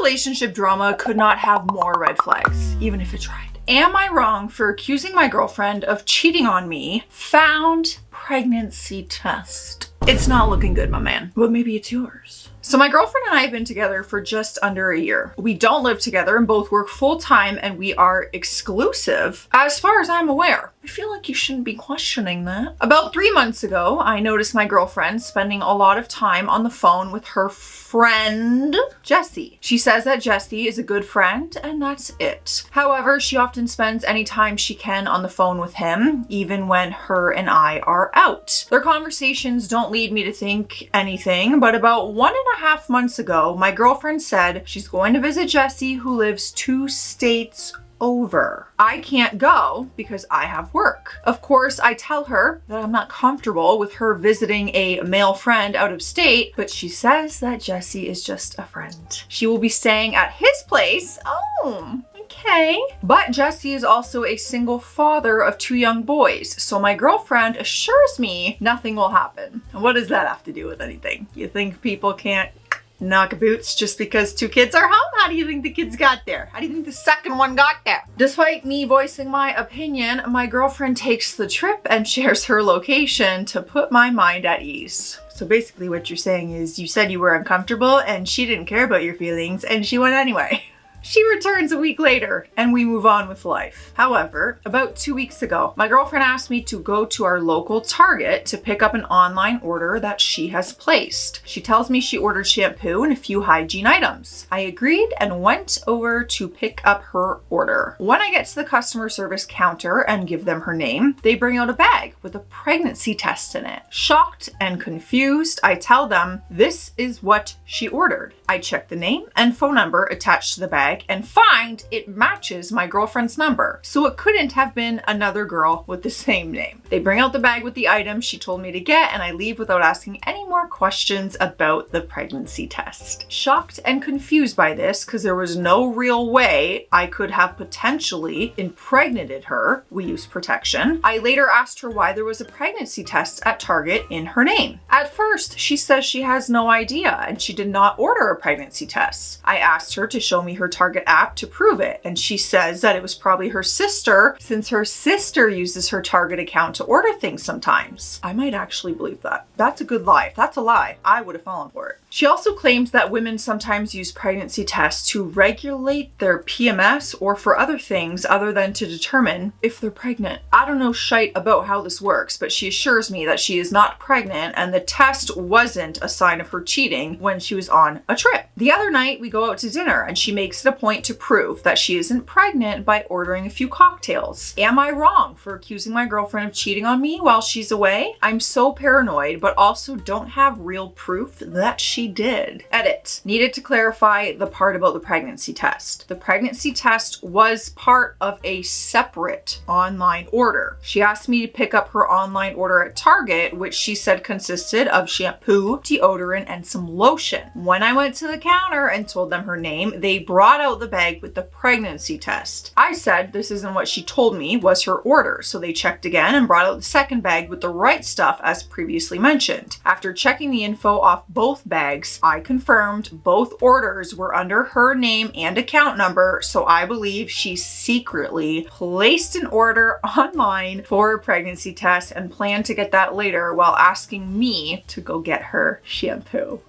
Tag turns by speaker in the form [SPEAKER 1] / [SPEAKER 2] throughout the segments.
[SPEAKER 1] relationship drama could not have more red flags, even if it tried. Am I wrong for accusing my girlfriend of cheating on me? Found pregnancy test. It's not looking good, my man. But maybe it's yours. So my girlfriend and I have been together for just under a year. We don't live together and both work full time, and we are exclusive as far as I'm aware. I feel like you shouldn't be questioning that. About 3 months ago, I noticed my girlfriend spending a lot of time on the phone with her friend, Jessie. She says that Jessie is a good friend and that's it. However, she often spends any time she can on the phone with him, even when her and I are out. Their conversations don't lead me to think anything, but about 1.5 months ago, my girlfriend said she's going to visit Jessie, who lives 2 states over. I can't go because I have work. Of course, I tell her that I'm not comfortable with her visiting a male friend out of state, but she says that Jessie is just a friend. She will be staying at his place. Oh, okay. But Jessie is also a single father of 2 young boys, so my girlfriend assures me nothing will happen. And what does that have to do with anything? You think people can't knock boots just because 2 kids are home? How do you think the kids got there? How do you think the second one got there? Despite me voicing my opinion, my girlfriend takes the trip and shares her location to put my mind at ease. So basically what you're saying is you said you were uncomfortable and she didn't care about your feelings and she went anyway. She returns a week later and we move on with life. However, about 2 weeks ago, my girlfriend asked me to go to our local Target to pick up an online order that she has placed. She tells me she ordered shampoo and a few hygiene items. I agreed and went over to pick up her order. When I get to the customer service counter and give them her name, they bring out a bag with a pregnancy test in it. Shocked and confused, I tell them this is what she ordered. I check the name and phone number attached to the bag and find it matches my girlfriend's number, so it couldn't have been another girl with the same name. They bring out the bag with the items she told me to get and I leave without asking any more questions about the pregnancy test. Shocked and confused by this because there was no real way I could have potentially impregnated her. We used protection. I later asked her why there was a pregnancy test at Target in her name. At first, she says she has no idea and she did not order a pregnancy test. I asked her to show me her Target app to prove it, and she says that it was probably her sister, since her sister uses her Target account to order things sometimes. I might actually believe that. That's a good lie. If that's a lie, I would have fallen for it. She also claims that women sometimes use pregnancy tests to regulate their PMS or for other things other than to determine if they're pregnant. I don't know shite about how this works, but she assures me that she is not pregnant and the test wasn't a sign of her cheating when she was on a trip. The other night we go out to dinner and she makes it a point to prove that she isn't pregnant by ordering a few cocktails. Am I wrong for accusing my girlfriend of cheating on me while she's away? I'm so paranoid, but also don't have real proof that she did. Edit. Needed to clarify the part about the pregnancy test. The pregnancy test was part of a separate online order. She asked me to pick up her online order at Target, which she said consisted of shampoo, deodorant, and some lotion. When I went to the counter and told them her name, they brought out the bag with the pregnancy test. I said this isn't what she told me was her order, so they checked again and brought out the second bag with the right stuff as previously mentioned. After checking the info off both bags, I confirmed both orders were under her name and account number, so I believe she secretly placed an order online for a pregnancy test and planned to get that later while asking me to go get her shampoo.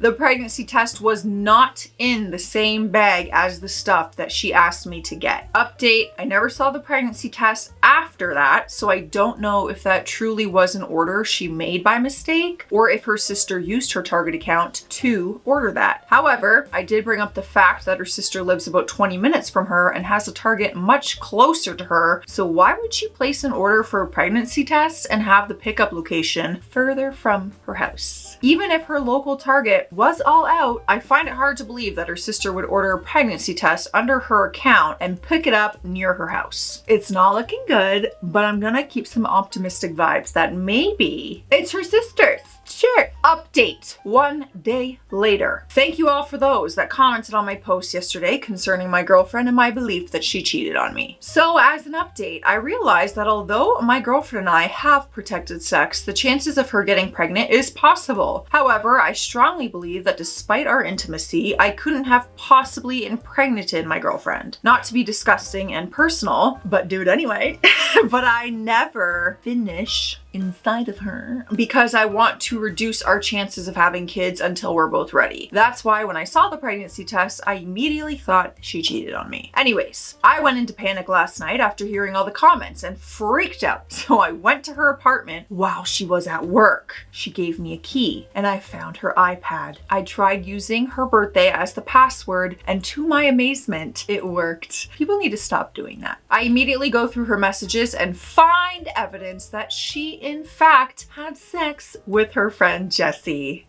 [SPEAKER 1] The pregnancy test was not in the same bag as the stuff that she asked me to get. Update, I never saw the pregnancy test after that, so I don't know if that truly was an order she made by mistake or if her sister used her Target account to order that. However, I did bring up the fact that her sister lives about 20 minutes from her and has a Target much closer to her, so why would she place an order for a pregnancy test and have the pickup location further from her house? Even if her local Target was all out, I find it hard to believe that her sister would order a pregnancy test under her account and pick it up near her house. It's not looking good, but I'm gonna keep some optimistic vibes that maybe it's her sister's. Sure. Update 1 day later. Thank you all for those that commented on my post yesterday concerning my girlfriend and my belief that she cheated on me. So as an update, I realized that although my girlfriend and I have protected sex, the chances of her getting pregnant is possible. However, I strongly believe that despite our intimacy, I couldn't have possibly impregnated my girlfriend. Not to be disgusting and personal, but do it anyway. But I never finish inside of her because I want to reduce our chances of having kids until we're both ready. That's why when I saw the pregnancy test, I immediately thought she cheated on me. Anyways, I went into panic last night after hearing all the comments and freaked out. So I went to her apartment while she was at work. She gave me a key and I found her iPad. I tried using her birthday as the password and to my amazement, it worked. People need to stop doing that. I immediately go through her messages and find evidence that she in fact had sex with her friend Jessie.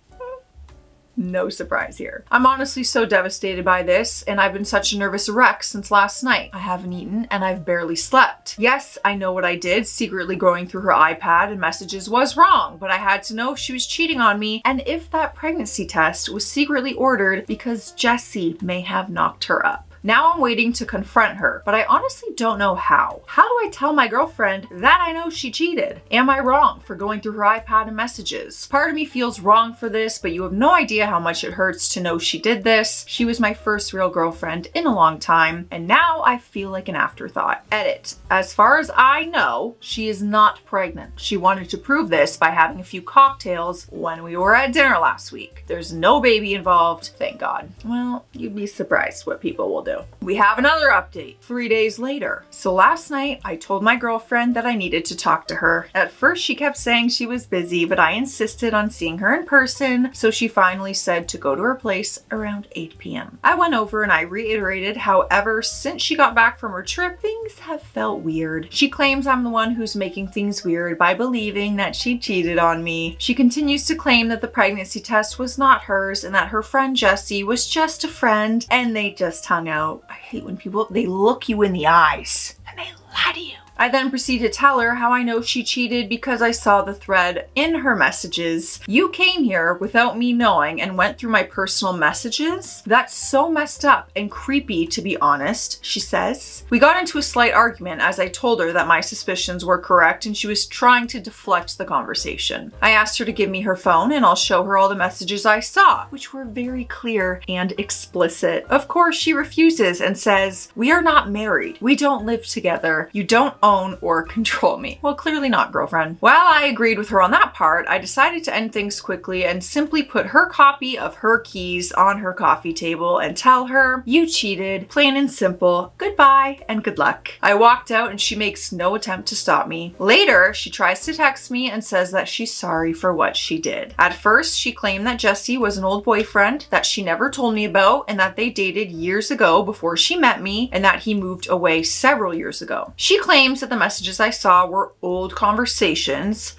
[SPEAKER 1] No surprise here. I'm honestly so devastated by this, and I've been such a nervous wreck since last night. I haven't eaten and I've barely slept. Yes, I know what I did, secretly going through her iPad and messages was wrong, but I had to know if she was cheating on me and if that pregnancy test was secretly ordered because Jessie may have knocked her up. Now I'm waiting to confront her, but I honestly don't know how. How do I tell my girlfriend that I know she cheated? Am I wrong for going through her iPad and messages? Part of me feels wrong for this, but you have no idea how much it hurts to know she did this. She was my first real girlfriend in a long time, and now I feel like an afterthought. Edit. As far as I know, she is not pregnant. She wanted to prove this by having a few cocktails when we were at dinner last week. There's no baby involved, thank God. Well, you'd be surprised what people will do. We have another update 3 days later. So last night I told my girlfriend that I needed to talk to her. At first she kept saying she was busy, but I insisted on seeing her in person. So she finally said to go to her place around 8 p.m. I went over and I reiterated, however, since she got back from her trip, things have felt weird. She claims I'm the one who's making things weird by believing that she cheated on me. She continues to claim that the pregnancy test was not hers and that her friend Jessie was just a friend and they just hung out. I hate when people, they look you in the eyes and they lie to you. I then proceed to tell her how I know she cheated because I saw the thread in her messages. You came here without me knowing and went through my personal messages? That's so messed up and creepy, to be honest, she says. We got into a slight argument as I told her that my suspicions were correct and she was trying to deflect the conversation. I asked her to give me her phone and I'll show her all the messages I saw, which were very clear and explicit. Of course, she refuses and says, "We are not married. We don't live together. You don't own or control me." Well, clearly not, girlfriend. While I agreed with her on that part, I decided to end things quickly and simply put her copy of her keys on her coffee table and tell her, "You cheated, plain and simple. Goodbye and good luck." I walked out and she makes no attempt to stop me. Later, she tries to text me and says that she's sorry for what she did. At first, she claimed that Jessie was an old boyfriend that she never told me about and that they dated years ago before she met me and that he moved away several years ago. She claims that the messages I saw were old conversations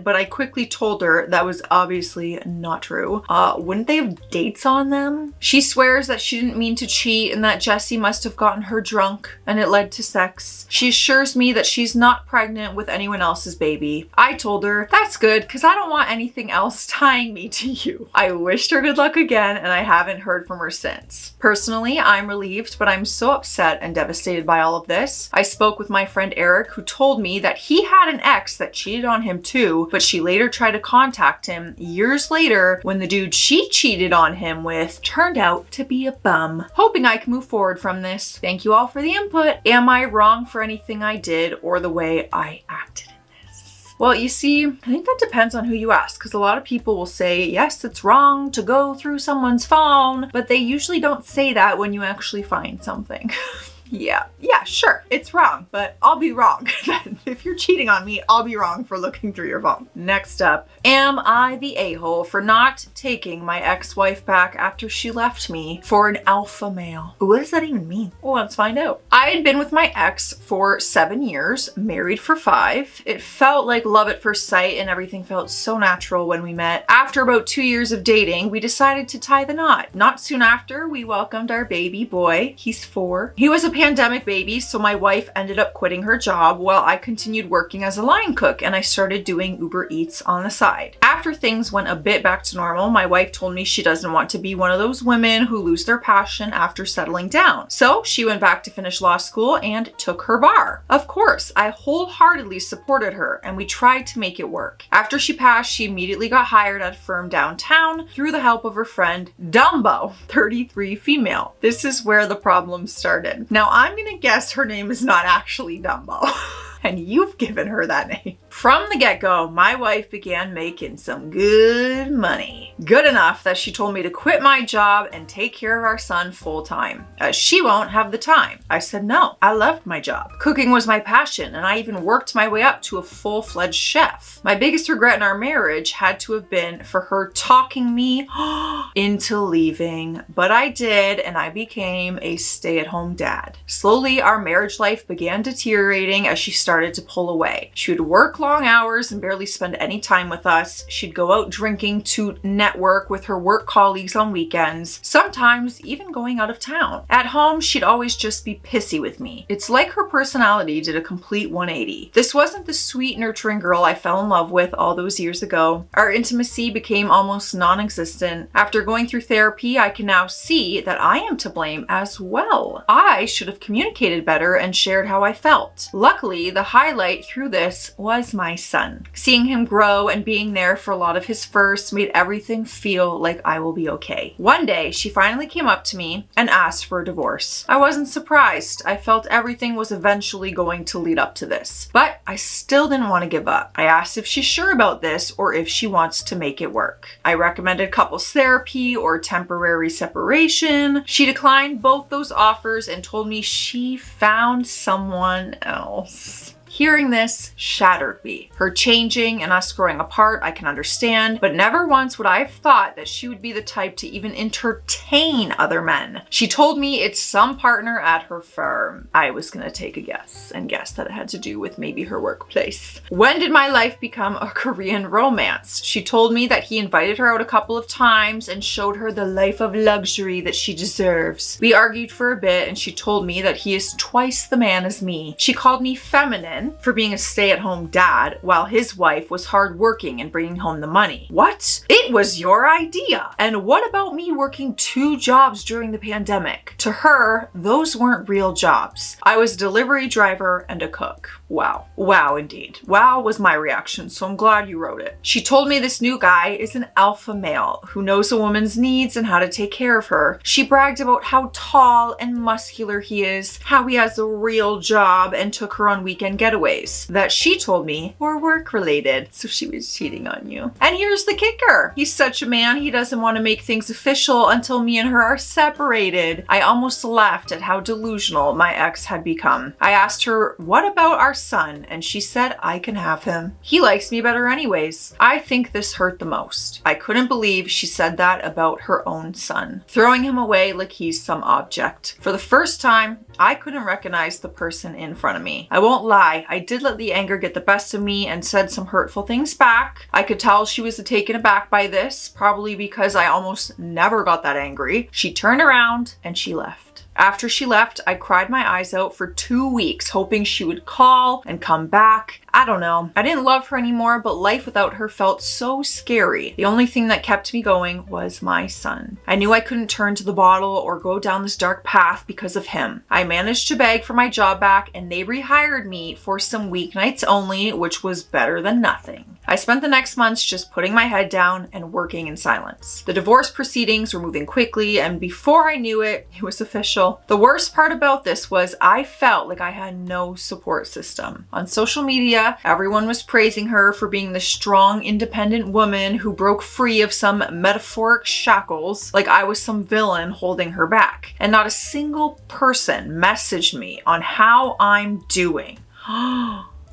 [SPEAKER 1] but I quickly told her that was obviously not true. Wouldn't they have dates on them? She swears that she didn't mean to cheat and that Jessie must have gotten her drunk and it led to sex. She assures me that she's not pregnant with anyone else's baby. I told her, that's good because I don't want anything else tying me to you. I wished her good luck again and I haven't heard from her since. Personally, I'm relieved, but I'm so upset and devastated by all of this. I spoke with my friend Eric, who told me that he had an ex that cheated on him too, but she later tried to contact him years later when the dude she cheated on him with turned out to be a bum. Hoping I can move forward from this. Thank you all for the input. Am I wrong for anything I did or the way I acted? Well, you see, I think that depends on who you ask, because a lot of people will say, yes, it's wrong to go through someone's phone, but they usually don't say that when you actually find something. Yeah, sure, it's wrong, but I'll be wrong. If you're cheating on me, I'll be wrong for looking through your phone. Next up, am I the a-hole for not taking my ex-wife back after she left me for an alpha male? What does that even mean? Well, let's find out. I had been with my ex for 7 years, married for 5. It felt like love at first sight and everything felt so natural when we met. After about 2 years of dating, we decided to tie the knot. Not soon after, we welcomed our baby boy. He's 4. He was a pandemic baby, so my wife ended up quitting her job while I continued working as a line cook, and I started doing Uber Eats on the side. After things went a bit back to normal, my wife told me she doesn't want to be one of those women who lose their passion after settling down. So she went back to finish law school and took her bar. Of course, I wholeheartedly supported her and we tried to make it work. After she passed, she immediately got hired at a firm downtown through the help of her friend Dumbo, 33 female. This is where the problem started. Now I'm gonna guess her name is not actually Dumbo. And you've given her that name. From the get-go, my wife began making some good money. Good enough that she told me to quit my job and take care of our son full-time, as she won't have the time. I said no. I loved my job. Cooking was my passion, and I even worked my way up to a full-fledged chef. My biggest regret in our marriage had to have been for her talking me into leaving, but I did, and I became a stay-at-home dad. Slowly, our marriage life began deteriorating as she started to pull away. She would work long hours and barely spend any time with us. She'd go out drinking to network with her work colleagues on weekends, sometimes even going out of town. At home, she'd always just be pissy with me. It's like her personality did a complete 180. This wasn't the sweet, nurturing girl I fell in love with all those years ago. Our intimacy became almost non-existent. After going through therapy, I can now see that I am to blame as well. I should have communicated better and shared how I felt. Luckily, the highlight through this was my son. Seeing him grow and being there for a lot of his firsts made everything feel like I will be okay. One day, she finally came up to me and asked for a divorce. I wasn't surprised. I felt everything was eventually going to lead up to this, but I still didn't want to give up. I asked if she's sure about this or if she wants to make it work. I recommended couples therapy or temporary separation. She declined both those offers and told me she found someone else. Hearing this shattered me. Her changing and us growing apart, I can understand, but never once would I have thought that she would be the type to even entertain other men. She told me it's some partner at her firm. I was gonna take a guess and guess that it had to do with maybe her workplace. When did my life become a Korean romance? She told me that he invited her out a couple of times and showed her the life of luxury that she deserves. We argued for a bit and she told me that he is twice the man as me. She called me feminine for being a stay-at-home dad while his wife was hardworking and bringing home the money. What? It was your idea. And what about me working 2 jobs during the pandemic? To her, those weren't real jobs. I was a delivery driver and a cook. Wow. Wow, indeed. Wow was my reaction, so I'm glad you wrote it. She told me this new guy is an alpha male who knows a woman's needs and how to take care of her. She bragged about how tall and muscular he is, how he has a real job, and took her on weekend getaways that she told me were work related. So she was cheating on you. And here's the kicker. He's such a man, he doesn't want to make things official until me and her are separated. I almost laughed at how delusional my ex had become. I asked her, what about our son? And she said, I can have him. He likes me better anyways. I think this hurt the most. I couldn't believe she said that about her own son, throwing him away like he's some object. For the first time, I couldn't recognize the person in front of me. I won't lie, I did let the anger get the best of me and said some hurtful things back. I could tell she was taken aback by this, probably because I almost never got that angry. She turned around and she left. After she left, I cried my eyes out for 2 weeks, hoping she would call and come back. I don't know. I didn't love her anymore, but life without her felt so scary. The only thing that kept me going was my son. I knew I couldn't turn to the bottle or go down this dark path because of him. I managed to beg for my job back and they rehired me for some weeknights only, which was better than nothing. I spent the next months just putting my head down and working in silence. The divorce proceedings were moving quickly, and before I knew it, it was official. The worst part about this was I felt like I had no support system. On social media, media. Everyone was praising her for being the strong, independent woman who broke free of some metaphoric shackles, like I was some villain holding her back. And not a single person messaged me on how I'm doing.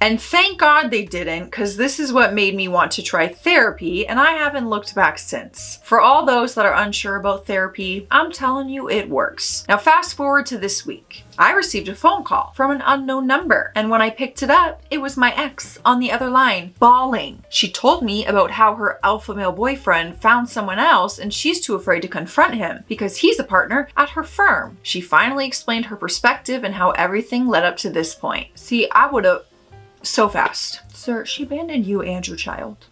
[SPEAKER 1] And thank God they didn't, because this is what made me want to try therapy, and I haven't looked back since. For all those that are unsure about therapy, I'm telling you it works. Now fast forward to this week. I received a phone call from an unknown number, and when I picked it up, it was my ex on the other line, bawling. She told me about how her alpha male boyfriend found someone else and she's too afraid to confront him because he's a partner at her firm. She finally explained her perspective and how everything led up to this point. See, I would have so fast. Sir, she abandoned you and your child.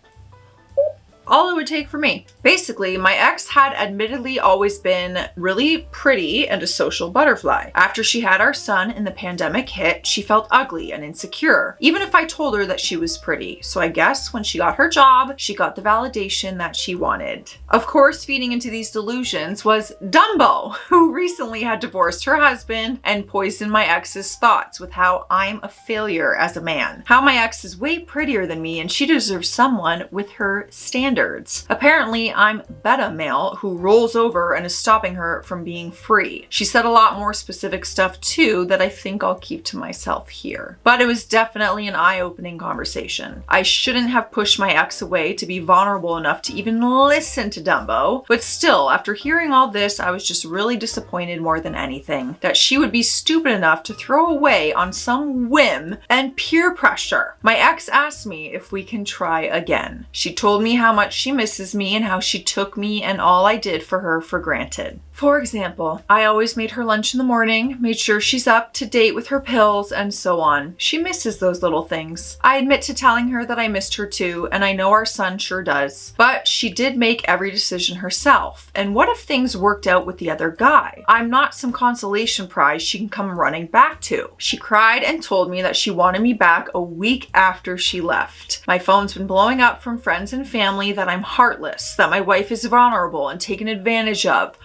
[SPEAKER 1] All it would take for me. Basically, my ex had admittedly always been really pretty and a social butterfly. After she had our son and the pandemic hit, she felt ugly and insecure, even if I told her that she was pretty. So I guess when she got her job, she got the validation that she wanted. Of course, feeding into these delusions was Dumbo, who recently had divorced her husband and poisoned my ex's thoughts with how I'm a failure as a man. How my ex is way prettier than me and she deserves someone with her standards. Apparently, I'm beta male who rolls over and is stopping her from being free. She said a lot more specific stuff too that I think I'll keep to myself here. But it was definitely an eye-opening conversation. I shouldn't have pushed my ex away to be vulnerable enough to even listen to Dumbo. But still, after hearing all this, I was just really disappointed more than anything that she would be stupid enough to throw away on some whim and peer pressure. My ex asked me if we can try again. She told me how much she misses me and how she took me and all I did for her for granted. For example, I always made her lunch in the morning, made sure she's up to date with her pills, and so on. She misses those little things. I admit to telling her that I missed her too, and I know our son sure does. But she did make every decision herself. And what if things worked out with the other guy? I'm not some consolation prize she can come running back to. She cried and told me that she wanted me back a week after she left. My phone's been blowing up from friends and family that I'm heartless, that my wife is vulnerable and taken advantage of.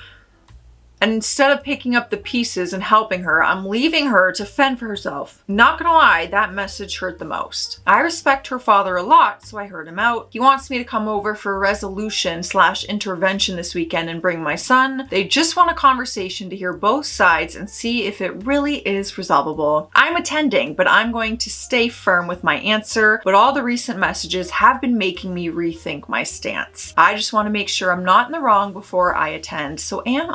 [SPEAKER 1] And instead of picking up the pieces and helping her, I'm leaving her to fend for herself. Not gonna lie, that message hurt the most. I respect her father a lot, so I heard him out. He wants me to come over for a resolution/intervention this weekend and bring my son. They just want a conversation to hear both sides and see if it really is resolvable. I'm attending, but I'm going to stay firm with my answer, but all the recent messages have been making me rethink my stance. I just want to make sure I'm not in the wrong before I attend. So am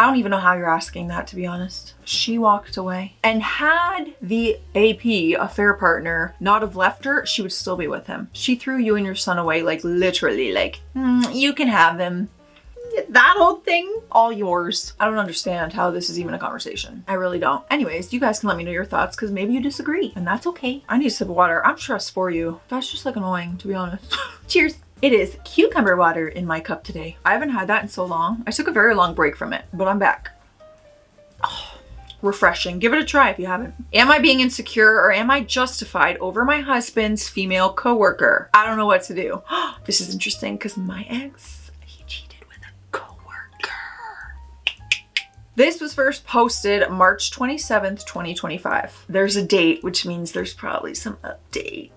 [SPEAKER 1] I don't even know how you're asking that, to be honest. She walked away. And had the AP, affair partner, not have left her, she would still be with him. She threw you and your son away, like literally, like, you can have him. That whole thing, all yours. I don't understand how this is even a conversation. I really don't. Anyways, you guys can let me know your thoughts because maybe you disagree and that's okay. I need a sip of water. I'm stressed for you. That's just like annoying, to be honest. Cheers. It is cucumber water in my cup today. I haven't had that in so long. I took a very long break from it, but I'm back. Oh, refreshing. Give it a try if you haven't. Am I being insecure or am I justified over my husband's female coworker? I don't know what to do. This is interesting because my ex, he cheated with a coworker. This was first posted March 27th, 2025. There's a date, which means there's probably some update.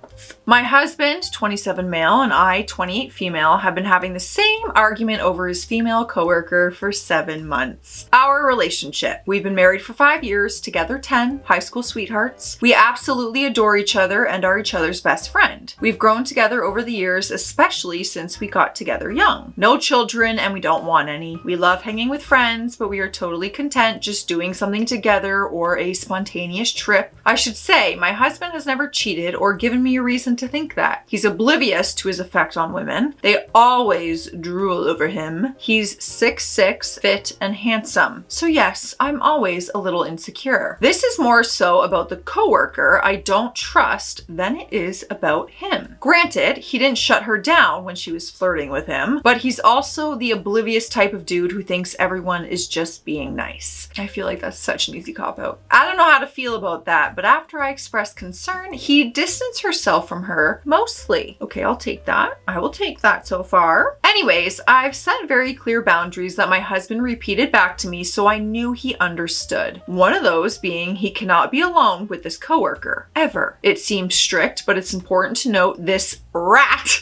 [SPEAKER 1] My husband, 27 male, and I, 28 female, have been having the same argument over his female coworker for 7 months. Our relationship. We've been married for 5 years, together 10, high school sweethearts. We absolutely adore each other and are each other's best friend. We've grown together over the years, especially since we got together young. No children, and we don't want any. We love hanging with friends, but we are totally content just doing something together or a spontaneous trip. I should say, my husband has never cheated or given me a reason to think that. He's oblivious to his effect on women. They always drool over him. He's 6'6", fit, and handsome. So yes, I'm always a little insecure. This is more so about the coworker I don't trust than it is about him. Granted, he didn't shut her down when she was flirting with him, but he's also the oblivious type of dude who thinks everyone is just being nice. I feel like that's such an easy cop-out. I don't know how to feel about that, but after I expressed concern, he distanced herself myself from her, mostly. Okay, I'll take that. I will take that so far. Anyways, I've set very clear boundaries that my husband repeated back to me, so I knew he understood. One of those being he cannot be alone with this coworker, ever. It seems strict, but it's important to note this rat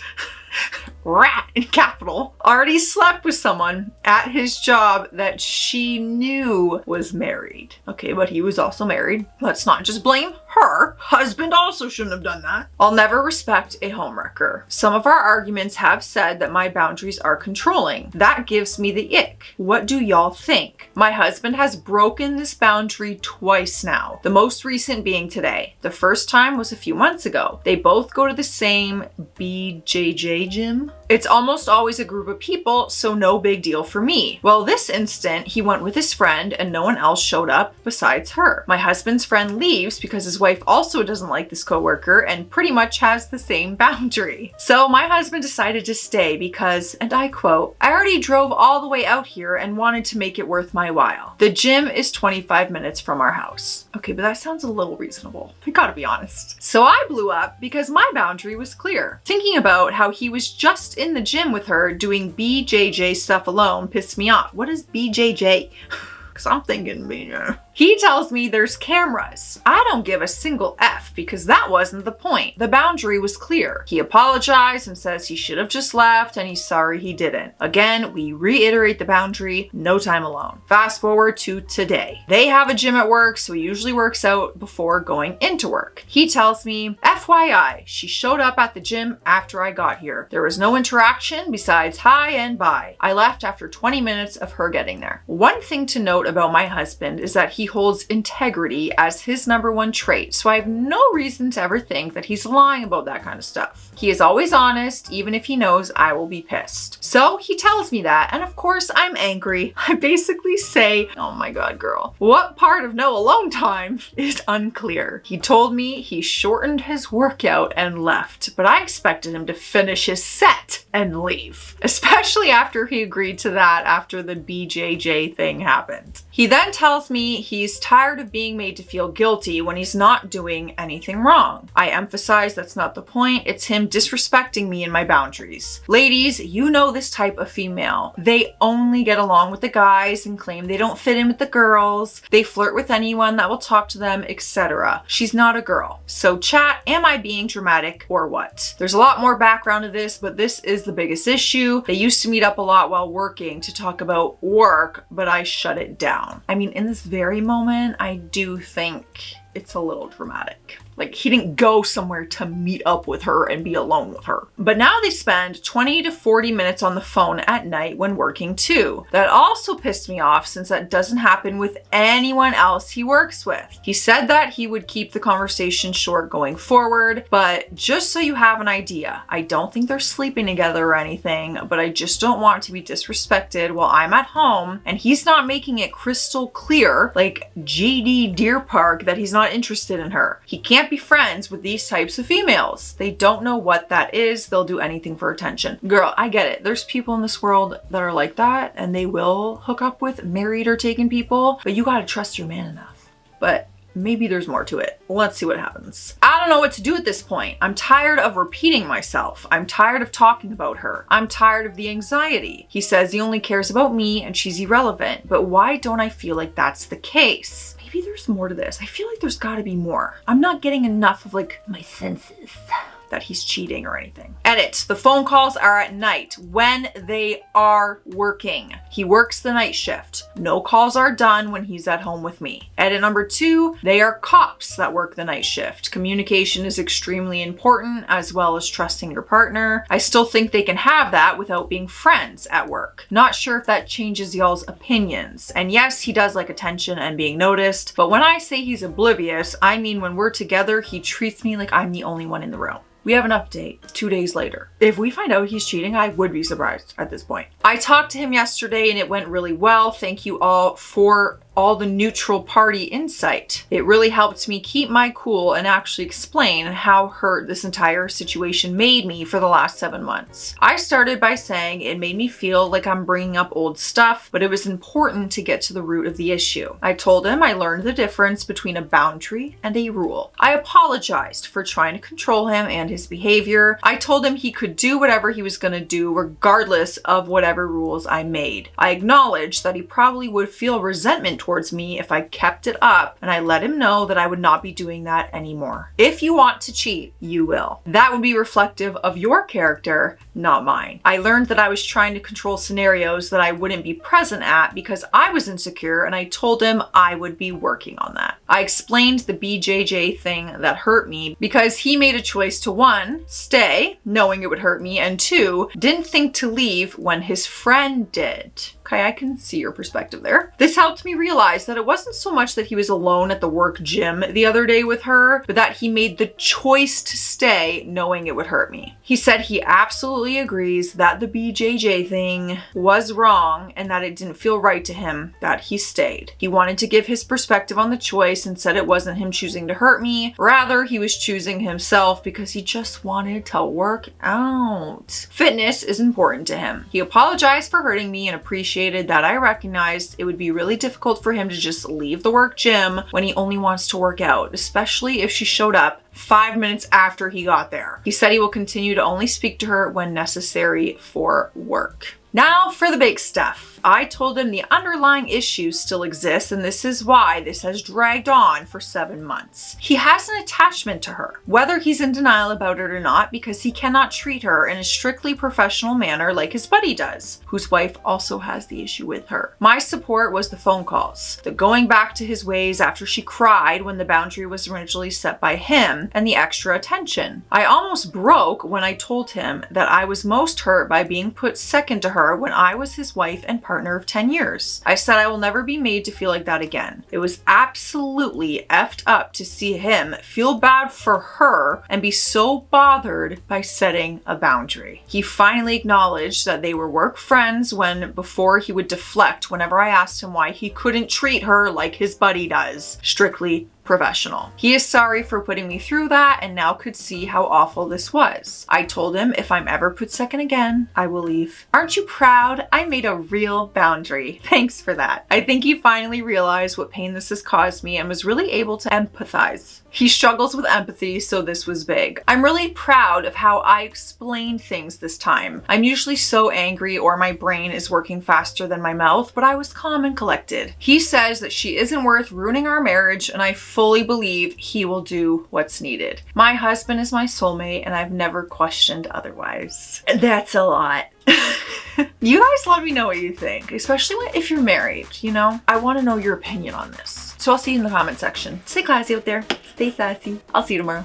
[SPEAKER 1] in capital, already slept with someone at his job that she knew was married. Okay, but he was also married. Let's not just blame her. Husband also shouldn't have done that. I'll never respect a homewrecker. Some of our arguments have said that my boundaries are controlling. That gives me the ick. What do y'all think? My husband has broken this boundary twice now. The most recent being today. The first time was a few months ago. They both go to the same BJJ gym. It's almost always a group of people, so no big deal for me. Well, this instant, he went with his friend and no one else showed up besides her. My husband's friend leaves because his wife also doesn't like this coworker and pretty much has the same boundary. So my husband decided to stay because, and I quote, "I already drove all the way out here and wanted to make it worth my while. The gym is 25 minutes from our house." Okay, but that sounds a little reasonable. I gotta be honest. So I blew up because my boundary was clear. Thinking about how he was just in the gym with her doing BJJ stuff alone pissed me off. What is BJJ? Because I'm thinking BJJ. He tells me there's cameras. I don't give a single F because that wasn't the point. The boundary was clear. He apologized and says he should have just left and he's sorry he didn't. Again, we reiterate the boundary, no time alone. Fast forward to today. They have a gym at work, so he usually works out before going into work. He tells me, FYI, she showed up at the gym after I got here. There was no interaction besides hi and bye. I left after 20 minutes of her getting there. One thing to note about my husband is that he holds integrity as his #1 trait, so I have no reason to ever think that he's lying about that kind of stuff. He is always honest, even if he knows I will be pissed. So he tells me that, and of course I'm angry. I basically say, oh my god, girl, what part of no alone time is unclear? He told me he shortened his workout and left, but I expected him to finish his set and leave, especially after he agreed to that after the BJJ thing happened. He then tells me he's tired of being made to feel guilty when he's not doing anything wrong. I emphasize that's not the point. It's him disrespecting me and my boundaries. Ladies, you know this type of female. They only get along with the guys and claim they don't fit in with the girls. They flirt with anyone that will talk to them, etc. She's not a girl. So chat, am I being dramatic or what? There's a lot more background to this, but this is the biggest issue. They used to meet up a lot while working to talk about work, but I shut it down. I mean, in this very moment, I do think it's a little dramatic. Like, he didn't go somewhere to meet up with her and be alone with her. But now they spend 20 to 40 minutes on the phone at night when working too. That also pissed me off since that doesn't happen with anyone else he works with. He said that he would keep the conversation short going forward, but just so you have an idea, I don't think they're sleeping together or anything, but I just don't want to be disrespected while I'm at home and he's not making it crystal clear, like JD Deer Park, that he's not interested in her. He can't be friends with these types of females. They don't know what that is. They'll do anything for attention. Girl, I get it. There's people in this world that are like that and they will hook up with married or taken people, but you gotta trust your man enough. But maybe there's more to it. Let's see what happens. I don't know what to do at this point. I'm tired of repeating myself. I'm tired of talking about her. I'm tired of the anxiety. He says he only cares about me and she's irrelevant, but why don't I feel like that's the case? Maybe there's more to this. I feel like there's gotta be more. I'm not getting enough of like my senses that he's cheating or anything. Edit, the phone calls are at night when they are working. He works the night shift. No calls are done when he's at home with me. Edit number 2, they are cops that work the night shift. Communication is extremely important as well as trusting your partner. I still think they can have that without being friends at work. Not sure if that changes y'all's opinions. And yes, he does like attention and being noticed, but when I say he's oblivious, I mean when we're together, he treats me like I'm the only one in the room. We have an update 2 days later. If we find out he's cheating, I would be surprised at this point. I talked to him yesterday and it went really well. Thank you all for all the neutral party insight. It really helped me keep my cool and actually explain how hurt this entire situation made me for the last 7 months. I started by saying it made me feel like I'm bringing up old stuff, but it was important to get to the root of the issue. I told him I learned the difference between a boundary and a rule. I apologized for trying to control him and his behavior. I told him he could do whatever he was going to do regardless of whatever rules I made. I acknowledged that he probably would feel resentment towards me if I kept it up, and I let him know that I would not be doing that anymore. If you want to cheat, you will. That would be reflective of your character, not mine. I learned that I was trying to control scenarios that I wouldn't be present at because I was insecure, and I told him I would be working on that. I explained the BJJ thing that hurt me because he made a choice to 1, stay, knowing it would hurt me, and 2, didn't think to leave when his friend did. Okay, I can see your perspective there. This helped me realize that it wasn't so much that he was alone at the work gym the other day with her, but that he made the choice to stay knowing it would hurt me. He said he absolutely agrees that the BJJ thing was wrong and that it didn't feel right to him that he stayed. He wanted to give his perspective on the choice and said it wasn't him choosing to hurt me. Rather, he was choosing himself because he just wanted to work out. Fitness is important to him. He apologized for hurting me and appreciated that I recognized it would be really difficult for him to just leave the work gym when he only wants to work out, especially if she showed up 5 minutes after he got there. He said he will continue to only speak to her when necessary for work. Now for the big stuff. I told him the underlying issues still exist, and this is why this has dragged on for 7 months. He has an attachment to her, whether he's in denial about it or not, because he cannot treat her in a strictly professional manner like his buddy does, whose wife also has the issue with her. My support was the phone calls, the going back to his ways after she cried when the boundary was originally set by him, and the extra attention. I almost broke when I told him that I was most hurt by being put second to her when I was his wife and partner of 10 years. I said I will never be made to feel like that again. It was absolutely effed up to see him feel bad for her and be so bothered by setting a boundary. He finally acknowledged that they were work friends when before he would deflect whenever I asked him why he couldn't treat her like his buddy does, strictly professional. He is sorry for putting me through that and now could see how awful this was. I told him if I'm ever put second again, I will leave. Aren't you proud? I made a real boundary. Thanks for that. I think he finally realized what pain this has caused me and was really able to empathize. He struggles with empathy, so this was big. I'm really proud of how I explained things this time. I'm usually so angry or my brain is working faster than my mouth, but I was calm and collected. He says that she isn't worth ruining our marriage, and I fully believe he will do what's needed. My husband is my soulmate, and I've never questioned otherwise. That's a lot. You guys let me know what you think, especially if you're married, you know? I want to know your opinion on this. So I'll see you in the comment section. Stay classy out there. Stay sassy. I'll see you tomorrow.